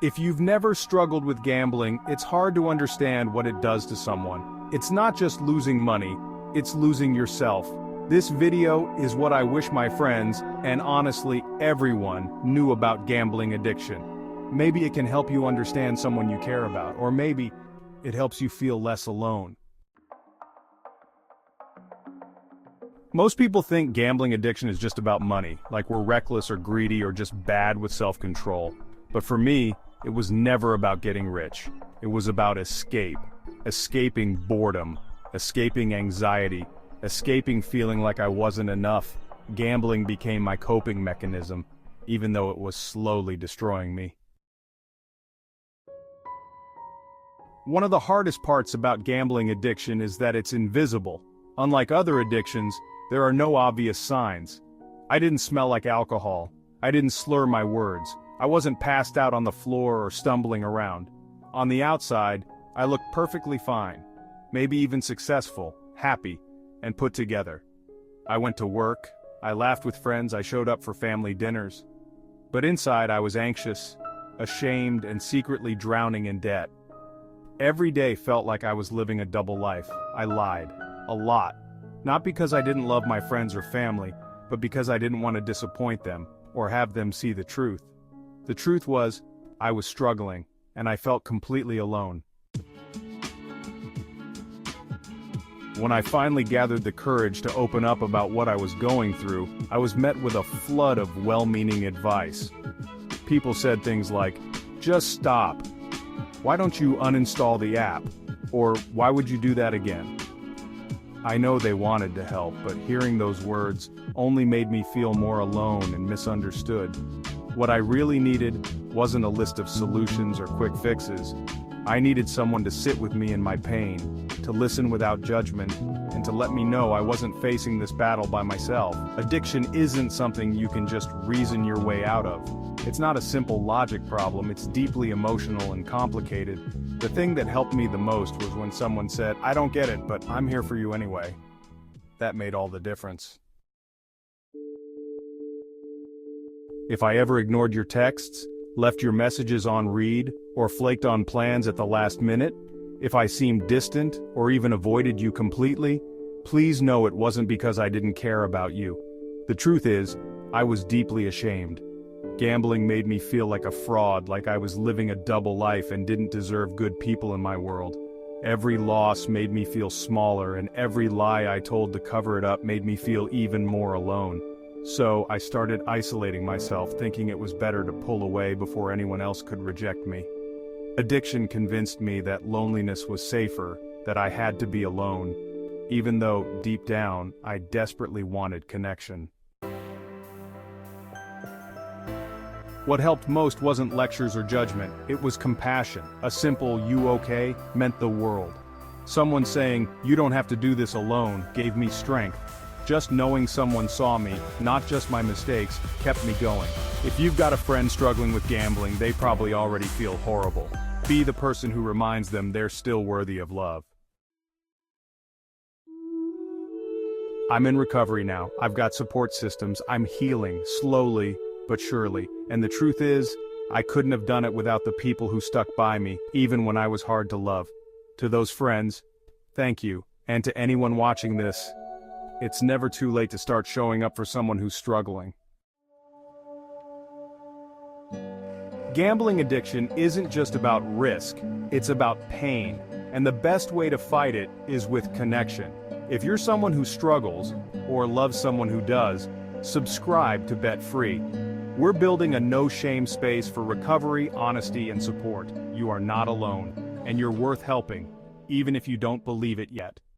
If you've never struggled with gambling, it's hard to understand what it does to someone. It's not just losing money, it's losing yourself. This video is what I wish my friends, and honestly everyone, knew about gambling addiction. Maybe it can help you understand someone you care about, or maybe it helps you feel less alone. Most people think gambling addiction is just about money, like we're reckless or greedy or just bad with self-control. But for me, it was never about getting rich. It was about escape. Escaping boredom. Escaping anxiety. Escaping feeling like I wasn't enough. Gambling became my coping mechanism, even though it was slowly destroying me. One of the hardest parts about gambling addiction is that it's invisible. Unlike other addictions, there are no obvious signs. I didn't smell like alcohol. I didn't slur my words. I wasn't passed out on the floor or stumbling around. On the outside, I looked perfectly fine. Maybe even successful, happy, and put together. I went to work, I laughed with friends, I showed up for family dinners. But inside I was anxious, ashamed, and secretly drowning in debt. Every day felt like I was living a double life. I lied. A lot. Not because I didn't love my friends or family, but because I didn't want to disappoint them, or have them see the truth. The truth was, I was struggling, and I felt completely alone. When I finally gathered the courage to open up about what I was going through, I was met with a flood of well-meaning advice. People said things like, "Just stop. Why don't you uninstall the app?" Or, "Why would you do that again?" I know they wanted to help, but hearing those words only made me feel more alone and misunderstood. What I really needed wasn't a list of solutions or quick fixes. I needed someone to sit with me in my pain, to listen without judgment, and to let me know I wasn't facing this battle by myself. Addiction isn't something you can just reason your way out of. It's not a simple logic problem, it's deeply emotional and complicated. The thing that helped me the most was when someone said, "I don't get it, but I'm here for you anyway." That made all the difference. If I ever ignored your texts, left your messages on read, or flaked on plans at the last minute, if I seemed distant, or even avoided you completely, please know it wasn't because I didn't care about you. The truth is, I was deeply ashamed. Gambling made me feel like a fraud, like I was living a double life and didn't deserve good people in my world. Every loss made me feel smaller, and every lie I told to cover it up made me feel even more alone. So I started isolating myself, thinking it was better to pull away before anyone else could reject me. Addiction convinced me that loneliness was safer, that I had to be alone, even though, deep down, I desperately wanted connection. What helped most wasn't lectures or judgment, it was compassion. A simple "you okay?" meant the world. Someone saying, "You don't have to do this alone," gave me strength. Just knowing someone saw me, not just my mistakes, kept me going. If you've got a friend struggling with gambling, they probably already feel horrible. Be the person who reminds them they're still worthy of love. I'm in recovery now. I've got support systems. I'm healing, slowly but surely. And the truth is, I couldn't have done it without the people who stuck by me, even when I was hard to love. To those friends, thank you. And to anyone watching this, it's never too late to start showing up for someone who's struggling. Gambling addiction isn't just about risk, it's about pain. And the best way to fight it is with connection. If you're someone who struggles, or loves someone who does, subscribe to Bet Free. We're building a no-shame space for recovery, honesty, and support. You are not alone, and you're worth helping, even if you don't believe it yet.